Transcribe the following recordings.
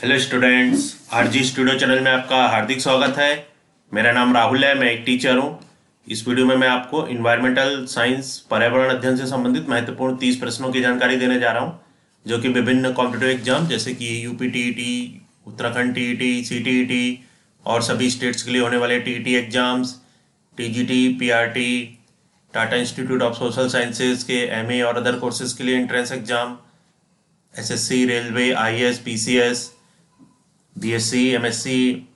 Hello students, RG studio channel में आपका हार्दिक स्वागत है। मेरा नाम राहुल है, मैं एक टीचर हूँ। इस वीडियो में मैं आपको इन्वायरमेंटल साइंस पर्यावरण अध्ययन से संबंधित महत्वपूर्ण 30 प्रश्नों की जानकारी देने जा रहा हूँ, जो कि विभिन्न कॉम्पिटिटिव एग्जाम जैसे कि UP TET, Uttarakhand TET, CTET और सभी स्टेट्स के लिए होने वाले TET exams, TGT, PRT, Tata institute of social sciences के एमए और अदर कोर्सेज के लिए entrance exam, SSC, railway, IAS, PCS, BSc, MSc,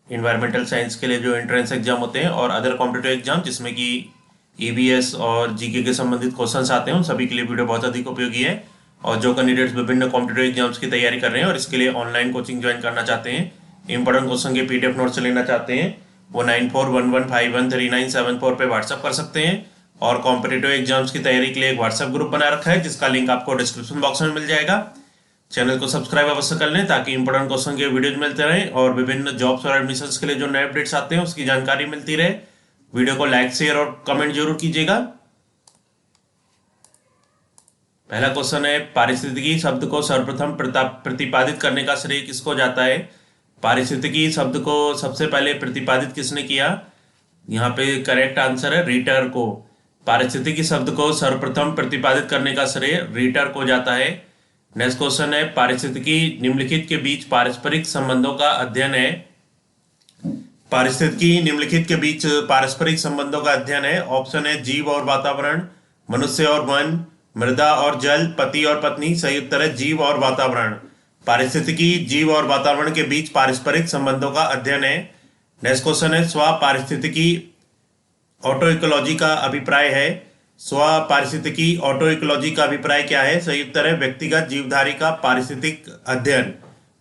environmental science के लिए जो एंट्रेंस एग्जाम होते हैं और अदर कॉम्पिटिटिव एग्जाम जिसमें कि ईवीएस और जीके के संबंधित क्वेश्चंस आते हैं, उन सभी के लिए वीडियो बहुत अधिक उपयोगी है। और जो कैंडिडेट्स विभिन्न कॉम्पिटिटिव एग्जाम्स की तैयारी कर रहे हैं और इसके लिए ऑनलाइन कोचिंग ज्वाइन करना चाहते हैं, इंपॉर्टेंट क्वेश्चन के पीडीएफ नोट्स लेना चाहते हैं, वो 9411513974 पे व्हाट्सअप कर सकते हैं। और कॉम्पिटिटिव एग्जाम्स की तैयारी के लिए एक व्हाट्सएप ग्रुप बना रखा है, जिसका लिंक आपको डिस्क्रिप्शन बॉक्स में मिल जाएगा। चैनल को सब्सक्राइब अवश्य कर लें ताकि इंपोर्टेंट क्वेश्चन के वीडियोज मिलते रहें और विभिन्न जॉब्स और एडमिशंस के लिए जो नए अपडेट्स आते हैं उसकी जानकारी मिलती रहे। वीडियो को लाइक, शेयर और कमेंट जरूर कीजिएगा। पहला क्वेश्चन है, पारिस्थितिकी शब्द को सर्वप्रथम प्रतिपादित करने का श्रेय किसको जाता है? पारिस्थितिकी शब्द को सबसे पहले प्रतिपादित किसने किया? यहाँ पे करेक्ट आंसर है रीटर को। पारिस्थितिकी शब्द को सर्वप्रथम प्रतिपादित करने का श्रेय रीटर को जाता है। नेक्स्ट क्वेश्चन है, पारिस्थितिकी निम्नलिखित के बीच पारस्परिक संबंधों का अध्ययन है। पारिस्थितिकी निम्नलिखित के बीच पारस्परिक संबंधों का अध्ययन है। ऑप्शन है जीव और वातावरण, मनुष्य और वन, मृदा और जल, पति और पत्नी। सही उत्तर है जीव और वातावरण। पारिस्थितिकी जीव और वातावरण के बीच पारस्परिक संबंधों का अध्ययन है। नेक्स्ट क्वेश्चन है, स्व पारिस्थितिकी ऑटो इकोलॉजी का अभिप्राय है। स्व पारिस्थितिकी ऑटो इकोलॉजी का अभिप्राय क्या है? सही उत्तर है व्यक्तिगत जीवधारी का पारिस्थितिक अध्ययन।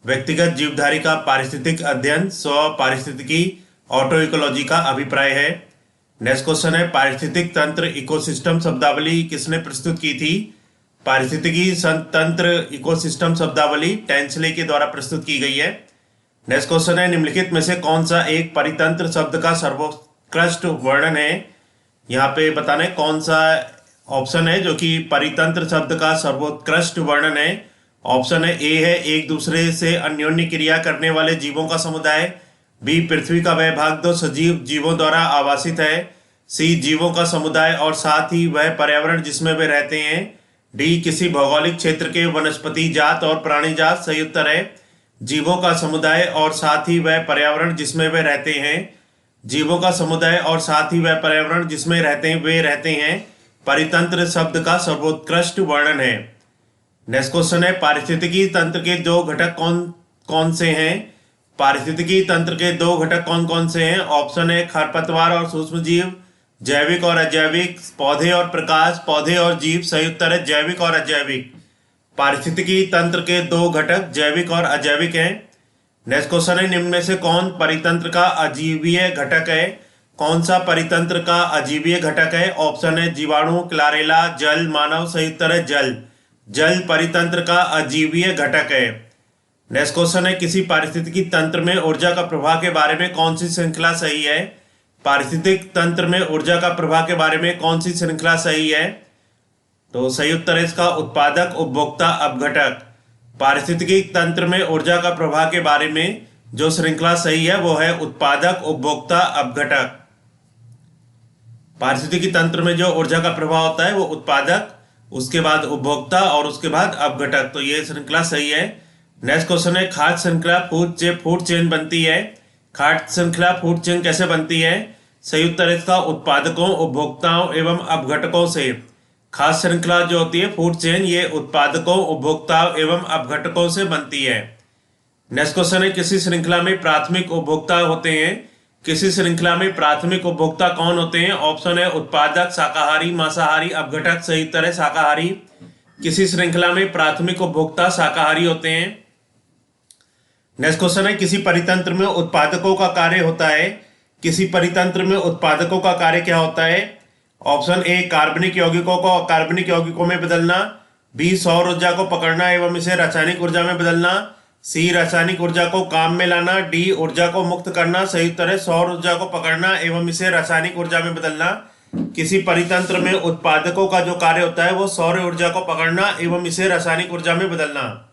व्यक्तिगत जीवधारी का पारिस्थितिक अध्ययन स्व पारिस्थितिकी ऑटो इकोलॉजी का अभिप्राय है। नेक्स्ट क्वेश्चन है, पारिस्थितिक तंत्र इकोसिस्टम शब्दावली किसने प्रस्तुत की थी? पारिस्थितिकी तंत्र इकोसिस्टम शब्दावली टेंसले के द्वारा प्रस्तुत की गई है। नेक्स्ट क्वेश्चन है, निम्नलिखित में से कौन सा एक परितंत्र शब्द का सर्वोत्कृष्ट वर्णन है? यहाँ पे बताना है कौन सा ऑप्शन है जो कि परितंत्र शब्द का सर्वोत्कृष्ट वर्णन है। ऑप्शन है ए है एक दूसरे से अन्योन्य क्रिया करने वाले जीवों का समुदाय, बी पृथ्वी का वह भाग जो सजीव जीवों द्वारा आवासित है, सी जीवों का समुदाय और साथ ही वह पर्यावरण जिसमें वे रहते हैं, डी किसी भौगोलिक क्षेत्र के वनस्पति जात और प्राणी जात। सही उत्तर है जीवों का समुदाय और साथ ही वह पर्यावरण जिसमें वे रहते हैं। जीवों का समुदाय और साथ ही वह पर्यावरण जिसमें वे रहते हैं परितंत्र शब्द का सर्वोत्कृष्ट वर्णन है। नेक्स्ट क्वेश्चन है, पारिस्थितिकी तंत्र के दो घटक कौन कौन से हैं? पारिस्थितिकी तंत्र के दो घटक कौन कौन से हैं? ऑप्शन है खरपतवार और सूक्ष्म जीव, जैविक और अजैविक, पौधे और प्रकाश, पौधे और जीव। सही उत्तर है जैविक और अजैविक। पारिस्थितिकी तंत्र के दो घटक जैविक और अजैविक हैं। नेक्स्ट क्वेश्चन है, निम्न में से कौन परितंत्र का अजीवीय घटक है? कौन सा परितंत्र का अजीवीय घटक है? ऑप्शन है जीवाणु, क्लारेला, जल, मानव। सही उत्तर है जल। जल परितंत्र का अजीवीय घटक है। नेक्स्ट क्वेश्चन है, किसी पारिस्थितिकी तंत्र में ऊर्जा का प्रवाह के बारे में कौन सी श्रृंखला सही है? पारिस्थितिक तंत्र में ऊर्जा का प्रवाह के बारे में कौन सी श्रृंखला सही है? तो सही उत्तर है इसका उत्पादक, उपभोक्ता, अपघटक। पारिस्थितिकी तंत्र में ऊर्जा का प्रवाह के बारे में जो श्रृंखला सही है वो है उत्पादक, उपभोक्ता, अपघटक। पारिस्थितिकी तंत्र में जो ऊर्जा का प्रवाह होता है वो उत्पादक, उसके बाद उपभोक्ता और उसके बाद अपघटक, तो ये श्रृंखला सही है। नेक्स्ट क्वेश्चन है, खाद्य श्रृंखला फूड चेन बनती है। खाद्य श्रृंखला फूड चेन कैसे बनती है? सही उत्तर है इसका उत्पादकों, उपभोक्ताओं एवं अपघटकों से। खाद्य श्रृंखला जो होती है फूड चेन, ये उत्पादकों, उपभोक्ताओं एवं अपघटकों से बनती है। नेक्स्ट क्वेश्चन है, किसी श्रृंखला में प्राथमिक उपभोक्ता होते हैं। किसी श्रृंखला में प्राथमिक उपभोक्ता कौन होते हैं? ऑप्शन है उत्पादक, शाकाहारी, मांसाहारी, अपघटक। सही उत्तर है शाकाहारी। किसी श्रृंखला में प्राथमिक उपभोक्ता शाकाहारी होते हैं। नेक्स्ट क्वेश्चन है, किसी परितंत्र में उत्पादकों का कार्य होता है। किसी परितंत्र में उत्पादकों का कार्य क्या होता है? ऑप्शन ए कार्बनिक यौगिकों को कार्बनिक यौगिकों में बदलना, बी सौर ऊर्जा को पकड़ना एवं इसे रासायनिक ऊर्जा में बदलना, सी रासायनिक ऊर्जा को काम में लाना, डी ऊर्जा को मुक्त करना। सही उत्तर है सौर ऊर्जा को पकड़ना एवं इसे रासायनिक ऊर्जा में बदलना। किसी परितंत्र में उत्पादकों का जो कार्य होता है वो सौर ऊर्जा को पकड़ना एवं इसे रासायनिक ऊर्जा में बदलना।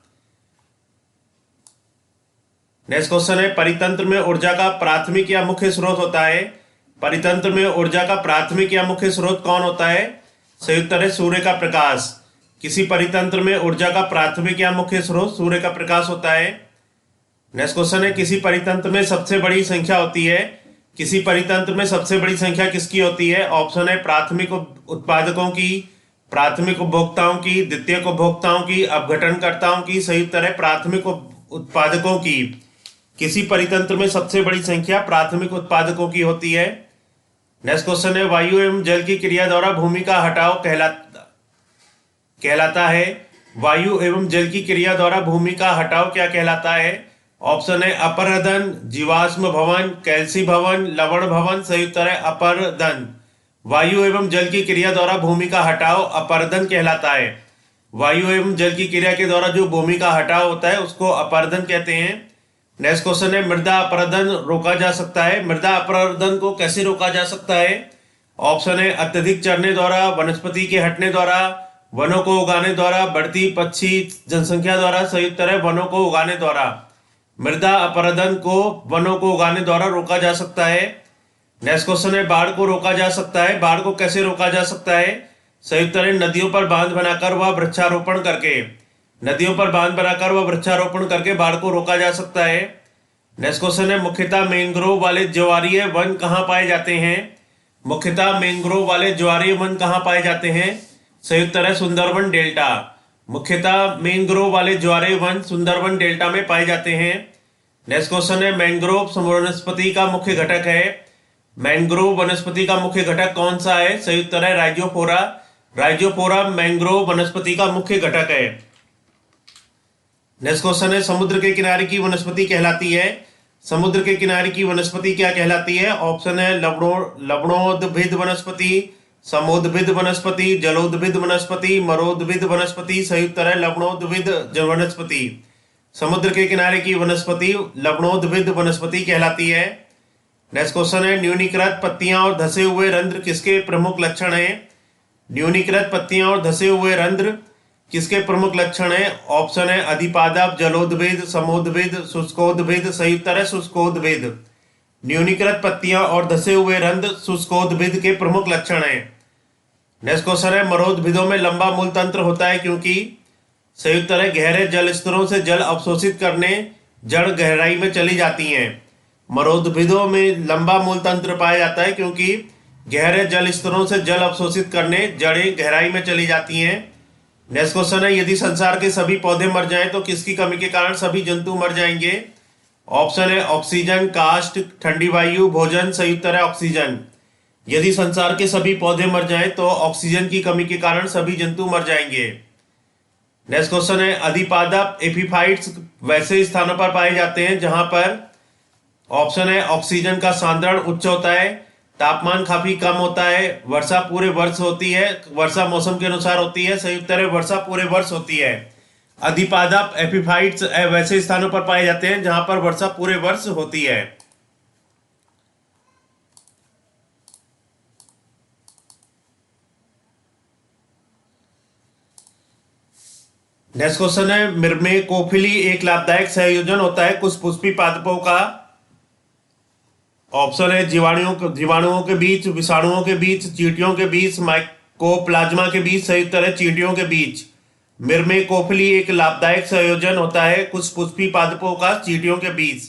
नेक्स्ट क्वेश्चन है, परितंत्र में ऊर्जा का प्राथमिक या मुख्य स्रोत होता है? परितंत्र में ऊर्जा का प्राथमिक या मुख्य स्रोत कौन होता है? सही उत्तर है सूर्य का प्रकाश। किसी परितंत्र में ऊर्जा का प्राथमिक या मुख्य स्रोत सूर्य का प्रकाश होता है। नेक्स्ट क्वेश्चन है, किसी परितंत्र में सबसे बड़ी संख्या होती है? किसी परितंत्र में सबसे बड़ी संख्या किसकी होती है? ऑप्शन है प्राथमिक उत्पादकों की, प्राथमिक उपभोक्ताओं की, द्वितीयक उपभोक्ताओं की, अपघटनकर्ताओं की। सही उत्तर है प्राथमिक उत्पादकों की। किसी परितंत्र में सबसे बड़ी संख्या प्राथमिक उत्पादकों की होती है। नेक्स्ट क्वेश्चन है, वायु एवं जल की क्रिया द्वारा भूमि का हटाव कहलाता है। वायु एवं जल की क्रिया द्वारा भूमि का हटाव क्या कहलाता है? ऑप्शन है अपरदन, जीवाश्म भवन, कैल्सी भवन, लवण भवन। सही उत्तर है अपरदन। वायु एवं जल की क्रिया द्वारा भूमि का हटाव अपरदन कहलाता है। वायु एवं जल की क्रिया के द्वारा जो भूमि का हटाव होता है उसको अपरदन कहते हैं। नेक्स्ट क्वेश्चन है, मृदा अपरदन रोका जा सकता है? मृदा अपरदन को कैसे रोका जा सकता है? ऑप्शन है अत्यधिक चरने द्वारा, वनस्पति के हटने द्वारा, वनों को उगाने द्वारा, बढ़ती पक्षी जनसंख्या द्वारा। सही उत्तर है वनों को उगाने द्वारा। मृदा अपरदन को वनों को उगाने द्वारा रोका जा सकता है। नेक्स्ट क्वेश्चन है, बाढ़ को रोका जा सकता है? बाढ़ को कैसे रोका जा सकता है? सही उत्तर है नदियों पर बांध बनाकर व वृक्षारोपण करके। नदियों पर बांध बनाकर व वृक्षारोपण करके बाढ़ को रोका जा सकता है। नेक्स्ट क्वेश्चन है, मुख्यतः मैंग्रोव वाले ज्वारीय वन कहाँ पाए जाते हैं? मुख्यतः मैंग्रोव वाले ज्वारीय वन कहाँ पाए जाते हैं? सही उत्तर है सुंदरवन डेल्टा। मुख्यतः मैंग्रोव वाले ज्वारीय वन सुंदरवन डेल्टा में पाए जाते हैं। नेक्स्ट क्वेश्चन है, मैंग्रोव वनस्पति का मुख्य घटक है? मैंग्रोव वनस्पति का मुख्य घटक कौन सा है? सही उत्तर है राइजोफोरा। राइजोफोरा मैंग्रोव वनस्पति का मुख्य घटक है। नेक्स्ट क्वेश्चन है, समुद्र के किनारे की वनस्पति कहलाती है? समुद्र के किनारे की वनस्पति क्या कहलाती है? ऑप्शन है लवणोद्भिद वनस्पति, समोद्भिद वनस्पति, जलोद्भिद वनस्पति, मरोद्भिद वनस्पति। सही उत्तर है लवणोद्भिद वनस्पति। समुद्र के किनारे की वनस्पति लवणोद्भिद वनस्पति कहलाती है। नेक्स्ट क्वेश्चन है, न्यूनीकृत पत्तियां और धसे हुए रंध्र किसके प्रमुख लक्षण हैं? न्यूनीकृत पत्तियां और धसे हुए रंध्र किसके प्रमुख लक्षण है? ऑप्शन है अधिपादप, जलोद्भिद, समोद्भिद, शुष्कोद्भिद। सही उत्तर है शुष्कोद्भिद। न्यूनीकृत पत्तियां और धसे हुए रंध्र शुष्कोद्भिद के प्रमुख लक्षण है। नेक्स्ट क्वेश्चन है, मरोद्भिदों में लंबा मूल तंत्र होता है क्योंकि? सही उत्तर है गहरे जल स्तरों से जल अवशोषित करने जड़ गहराई में चली जाती हैं। मरोद्भिदों में लंबा मूल तंत्र पाया जाता है क्योंकि गहरे जल स्तरों से जल अवशोषित करने जड़ें गहराई में चली जाती हैं। नेक्स्ट क्वेश्चन है, यदि संसार के सभी पौधे मर जाएं तो किसकी कमी के कारण सभी जंतु मर जाएंगे? ऑप्शन है ऑक्सीजन, काष्ठ, ठंडी वायु, भोजन। सही उत्तर है ऑक्सीजन। यदि संसार के सभी पौधे मर जाएं तो ऑक्सीजन की कमी के कारण सभी जंतु मर जाएंगे। नेक्स्ट क्वेश्चन है, अधिपादप एपीफाइट्स वैसे स्थानों पर पाए जाते हैं जहां पर? ऑप्शन है ऑक्सीजन का सांद्रण उच्च होता है, तापमान काफी कम होता है, वर्षा पूरे वर्ष होती है, वर्षा मौसम के अनुसार होती है। सही उत्तर है वर्षा पूरे वर्ष होती है। अधिपादप एपीफाइट्स वैसे स्थानों पर पाए जाते हैं जहां पर वर्षा पूरे वर्ष होती है। नेक्स्ट क्वेश्चन है, मिर्मेकोफिली एक लाभदायक संयोजन होता है कुछ पुष्पी पादपों का? ऑप्शन है जीवाणुओं के बीच, विषाणुओं के बीच, चींटियों के बीच, माइकोप्लाज्मा के बीच। सही उत्तर है चींटियों के बीच। मिर्मेकोफिली एक लाभदायक संयोजन होता है कुछ पुष्पी पादपों का चींटियों के बीच।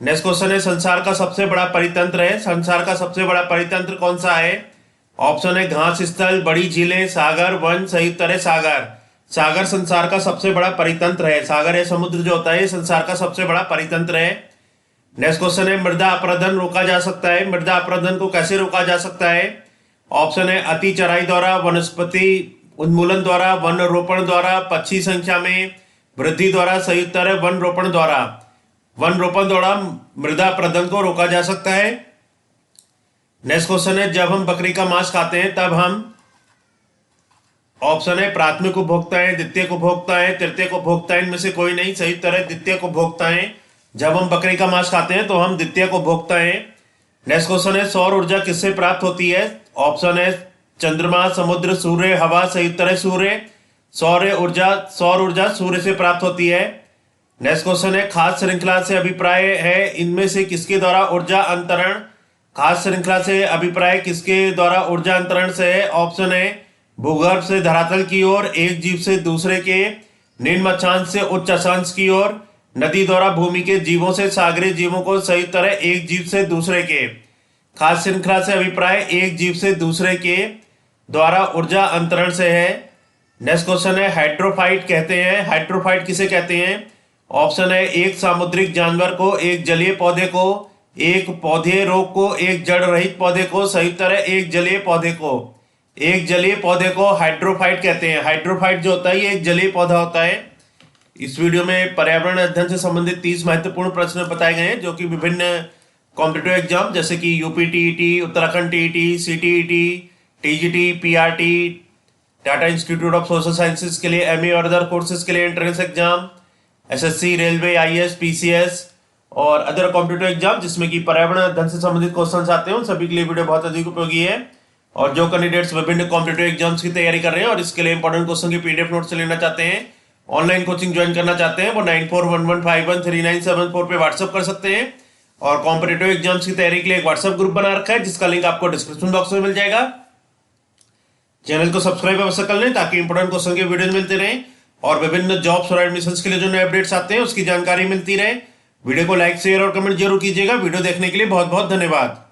नेक्स्ट क्वेश्चन है, संसार का सबसे बड़ा परितंत्र है? संसार का सबसे बड़ा परितंत्र कौन सा है? ऑप्शन है घास स्थल, बड़ी झीलें, सागर, वन। सही उत्तर है सागर। सागर संसार का सबसे बड़ा परितंत्र है। सागर या समुद्र जो होता है संसार का सबसे बड़ा परितंत्र है। नेक्स्ट क्वेश्चन है, मृदा अपरदन रोका जा सकता है? मृदा अपरदन को कैसे रोका जा सकता है? ऑप्शन है अति चराई द्वारा, वनस्पति उन्मूलन द्वारा, वन रोपण द्वारा, पक्षी संख्या में वृद्धि द्वारा। सही उत्तर है वन रोपण द्वारा। वन रोपण द्वारा मृदा अपरदन को रोका जा सकता है। नेक्स्ट क्वेश्चन है, जब हम बकरी का मांस खाते हैं तब हम? ऑप्शन है प्राथमिक उपभोक्ता है, द्वितीयक उपभोक्ता है, तृतीयक उपभोक्ता है। इनमें से कोई नहीं। सही उत्तर है द्वितीयक उपभोक्ता है। जब हम बकरी का मांस खाते हैं तो हम द्वितीयक उपभोक्ता है। नेक्स्ट क्वेश्चन है, सौर ऊर्जा किससे प्राप्त होती है? ऑप्शन है चंद्रमा, समुद्र, सूर्य, हवा। सही उत्तर है सूर्य। सौर ऊर्जा सूर्य से प्राप्त होती है। नेक्स्ट क्वेश्चन है खाद्य श्रृंखला से अभिप्राय है इनमें से किसके द्वारा ऊर्जा अंतरण। खाद्य श्रृंखला से अभिप्राय किसके द्वारा ऊर्जा अंतरण से है। ऑप्शन है भूगर्भ से धरातल की ओर, एक जीव से दूसरे के, निम्न अक्षांश से उच्च अक्षांश की ओर, नदी द्वारा भूमि के जीवों से सागरीय जीवों को संयुक्त तरह एक जीव से दूसरे के। खाद्य श्रृंखला से अभिप्राय एक जीव से दूसरे के द्वारा ऊर्जा अंतरण से है। नेक्स्ट क्वेश्चन है हाइड्रोफाइट कहते हैं, हाइड्रोफाइट किसे कहते हैं। ऑप्शन है एक सामुद्रिक जानवर को, एक जलीय पौधे को, एक पौधे रोग को, एक जड़ रहित पौधे को, संयुक्त तरह एक जलीय पौधे को। एक जलीय पौधे को हाइड्रोफाइट कहते हैं। हाइड्रोफाइट जो होता है ये एक जलीय पौधा होता है। इस वीडियो में पर्यावरण अध्ययन से संबंधित 30 महत्वपूर्ण प्रश्न बताए गए हैं जो कि विभिन्न कॉम्पिटिटिव एग्जाम जैसे कि UP TET, Uttarakhand TET, CTET, TGT, PRT, Tata institute of social sciences के लिए एमए और अदर कोर्सेज के लिए entrance exam, SSC, railway, IAS, PCS और अदर कॉम्पिटिटिव एग्जाम जिसमें कि पर्यावरण अध्ययन से संबंधित क्वेश्चन आते हैं उन सभी के लिए वीडियो बहुत अधिक उपयोगी है। और जो कैंडिडेट्स विभिन्न कॉम्पिटिटिव एग्जाम्स की तैयारी कर रहे हैं और इसके लिए इंपॉर्टेंट क्वेश्चन की पीडीएफ नोट से लेना चाहते हैं, ऑनलाइन कोचिंग ज्वाइन करना चाहते हैं, वो 9411513974 पे व्हाट्सअप कर सकते हैं। और कॉम्पिटिटिव एग्जाम्स की तैयारी के लिए एक व्हाट्सएप ग्रुप बना रखा है जिसका लिंक आपको डिस्क्रिप्शन बॉक्स में मिल जाएगा। चैनल को सब्सक्राइब अवश्य कर लें ताकि इंपॉर्टेंट क्वेश्चन के वीडियो मिलते रहें और विभिन्न जॉब्स और एडमिशंस के लिए जो नए अपडेट्स आते हैं उसकी जानकारी मिलती रहे। वीडियो को लाइक, शेयर और कमेंट जरूर कीजिएगा। वीडियो देखने के लिए बहुत बहुत धन्यवाद।